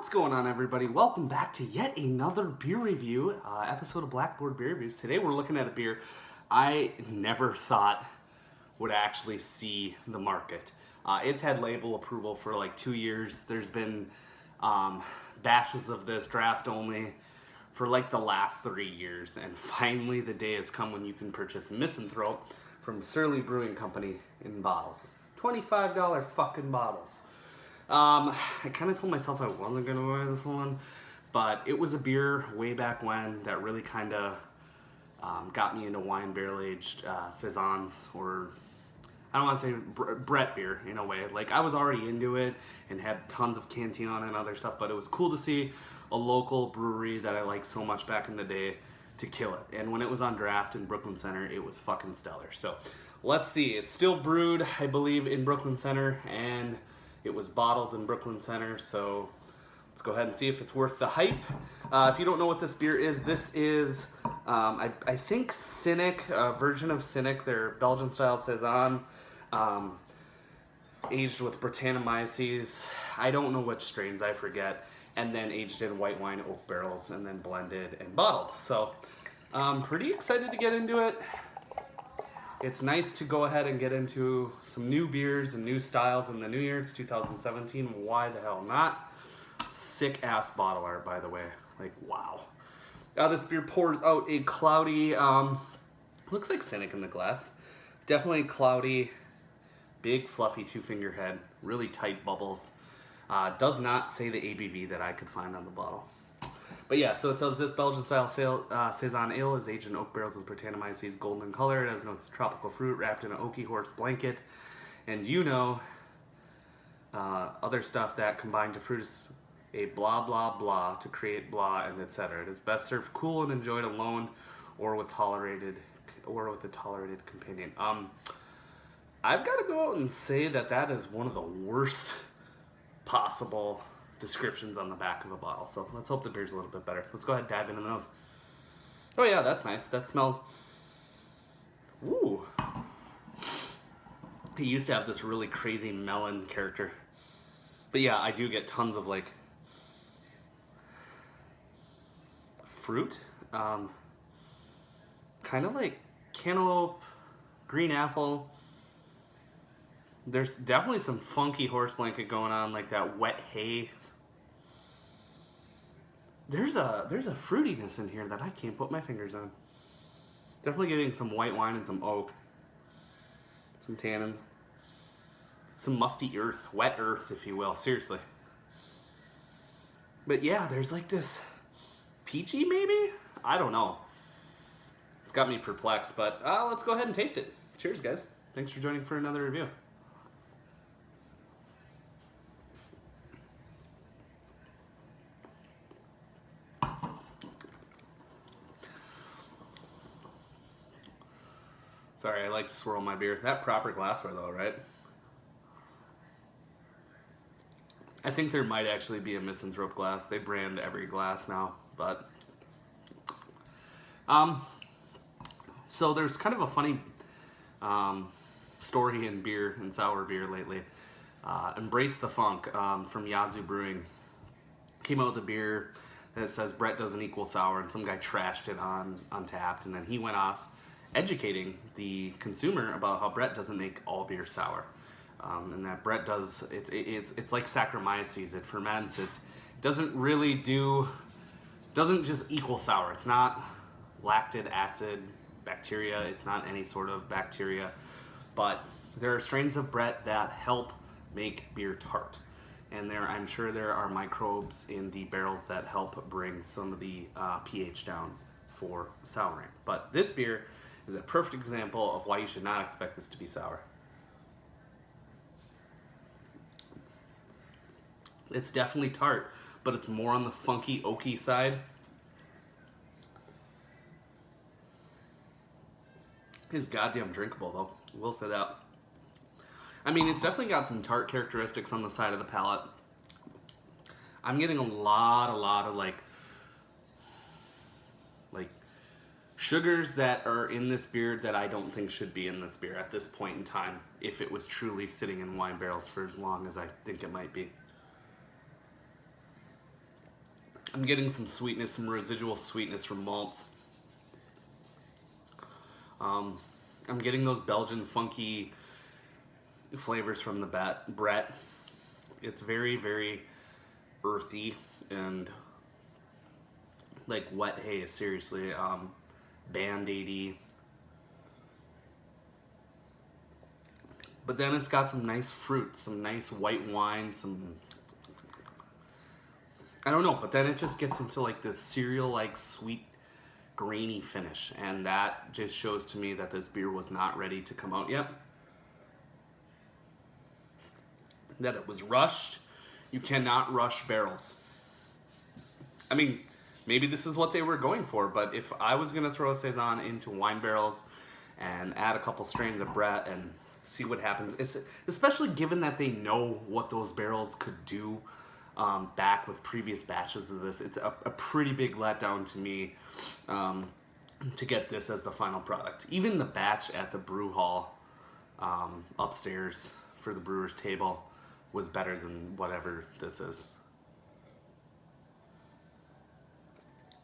What's going on, everybody? Welcome back to yet another beer review, episode of Blackboard Beer Reviews. Today we're looking at a beer I never thought would actually see the market. It's had label approval for like 2 years. There's been batches of this draft only for like the last 3 years. And finally the day has come when you can purchase Misanthrope from Surly Brewing Company in bottles. $25 fucking bottles. I kind of told myself I wasn't going to buy this one, but it was a beer way back when that really kind of got me into wine barrel-aged Saisons, or I don't want to say Brett beer in a way. Like, I was already into it and had tons of Cantina and other stuff, but it was cool to see a local brewery that I liked so much back in the day to kill it. And when it was on draft in Brooklyn Center, it was fucking stellar. So let's see. It's still brewed, I believe, in Brooklyn Center, and it was bottled in Brooklyn Center, so let's go ahead and see if it's worth the hype. If you don't know what this beer is, this is, I think, Cynic, a version of Cynic, their Belgian-style Saison, aged with Brettanomyces. I don't know which strains, I forget, and then aged in white wine oak barrels, and then blended and bottled. So I'm pretty excited to get into it. It's nice to go ahead and get into some new beers and new styles in the new year. It's 2017. Why the hell not? Sick ass bottle art, by the way. Like, wow. This beer pours out a cloudy, looks like Cynic in the glass. Definitely cloudy, big fluffy 2-finger head, really tight bubbles. Does not say the ABV that I could find on the bottle. But yeah, so it says this Belgian-style Saison Ale is aged in oak barrels with Brettanomyces golden color. It has notes of tropical fruit wrapped in an oaky horse blanket. And you know, other stuff that combined to produce a blah blah blah to create blah and etc. It is best served cool and enjoyed alone or with a tolerated companion. I've got to go out and say that is one of the worst possible descriptions on the back of a bottle. So let's hope the beer's a little bit better. Let's go ahead and dive into the nose. Oh yeah, that's nice. That smells... Ooh. He used to have this really crazy melon character. But yeah, I do get tons of like fruit. Kind of like cantaloupe, green apple. There's definitely some funky horse blanket going on, like that wet hay. There's a fruitiness in here that I can't put my fingers on. Definitely getting some white wine and some oak. Some tannins. Some musty earth, wet earth, if you will, seriously. But yeah, there's like this peachy maybe? I don't know. It's got me perplexed, but let's go ahead and taste it. Cheers, guys. Thanks for joining for another review. Sorry, I like to swirl my beer. That proper glassware though, right? I think there might actually be a Misanthrope glass. They brand every glass now, but... So there's kind of a funny story in beer and sour beer lately. Embrace the Funk from Yazoo Brewing came out with a beer that says Brett doesn't equal sour, and some guy trashed it on Untappd, and then he went off educating the consumer about how Brett doesn't make all beer sour, and that Brett does. It's like Saccharomyces. It ferments. It doesn't just equal sour. It's not lactic acid bacteria. It's not any sort of bacteria, but there are strains of Brett that help make beer tart, and I'm sure there are microbes in the barrels that help bring some of the pH down for souring. But this beer is a perfect example of why you should not expect this to be sour. It's definitely tart, but it's more on the funky, oaky side. It's goddamn drinkable though, I will say that. I mean, it's definitely got some tart characteristics on the side of the palate. I'm getting a lot of like sugars that are in this beer that I don't think should be in this beer at this point in time, if it was truly sitting in wine barrels for as long as I think it might be. I'm getting some sweetness, some residual sweetness from malts. I'm getting those Belgian funky flavors from the Brett. It's very, very earthy and like wet haze, seriously. Band-Aidy. But then it's got some nice fruit, some nice white wine, some... I don't know, but then it just gets into like this cereal-like sweet, grainy finish. And that just shows to me that this beer was not ready to come out yet. That it was rushed. You cannot rush barrels. I mean, maybe this is what they were going for, but if I was going to throw a Saison into wine barrels and add a couple strains of Brett and see what happens, especially given that they know what those barrels could do back with previous batches of this, it's a pretty big letdown to me to get this as the final product. Even the batch at the brew hall upstairs for the brewer's table was better than whatever this is.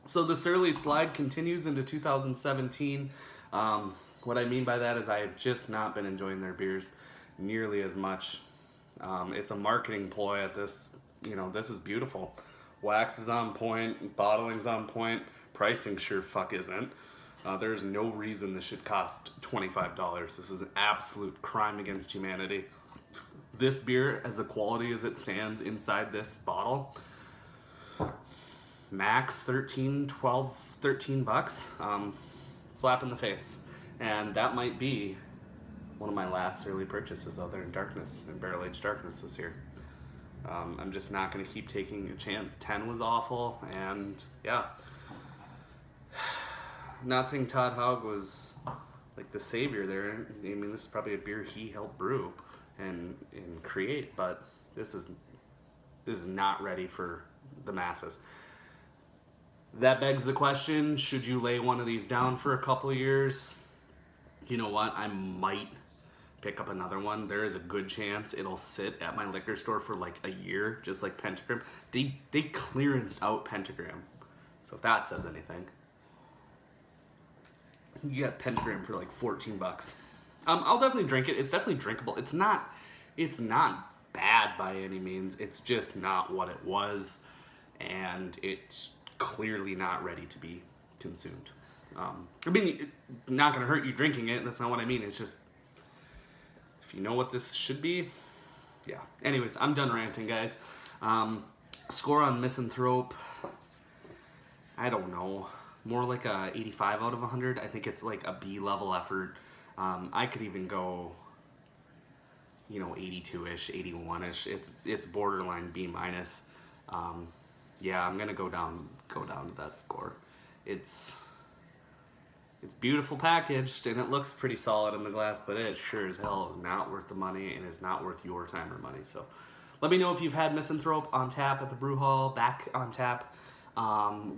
So this early slide continues into 2017. What I mean by that is I have just not been enjoying their beers nearly as much. It's a marketing ploy at this. You know, this is beautiful. Wax is on point, bottling's on point, pricing sure fuck isn't. There's no reason this should cost $25. This is an absolute crime against humanity. This beer, as a quality as it stands inside this bottle, max 13 bucks, slap in the face. And that might be one of my last early purchases out there in darkness, in barrel-aged darkness this year. I'm just not going to keep taking a chance. 10 was awful, and yeah. Not saying Todd Haug was like the savior there. I mean, this is probably a beer he helped brew and create, but this is not ready for the masses. That begs the question, should you lay one of these down for a couple of years? You know what, I might pick up another one. There is a good chance it'll sit at my liquor store for like a year, just like Pentagram. They clearanced out Pentagram, so if that says anything. You get Pentagram for like 14 bucks. I'll definitely drink it. It's definitely drinkable. It's not bad by any means. It's just not what it was, and it's clearly not ready to be consumed. I mean, not gonna hurt you drinking it. That's not what I mean. It's just, if you know what this should be, yeah. Anyways, I'm done ranting, guys. Score on Misanthrope, I don't know. More like a 85 out of 100. I think it's like a B level effort. I could even go, you know, 82-ish, 81-ish. It's borderline B minus. Yeah, I'm gonna go down to that score. It's beautiful packaged and it looks pretty solid in the glass, but it sure as hell is not worth the money and is not worth your time or money. So let me know if you've had Misanthrope on tap at the brew hall, back on tap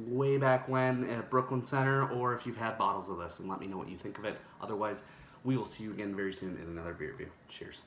way back when at Brooklyn Center, or if you've had bottles of this, and let me know what you think of it. Otherwise, we will see you again very soon in another beer review. Cheers.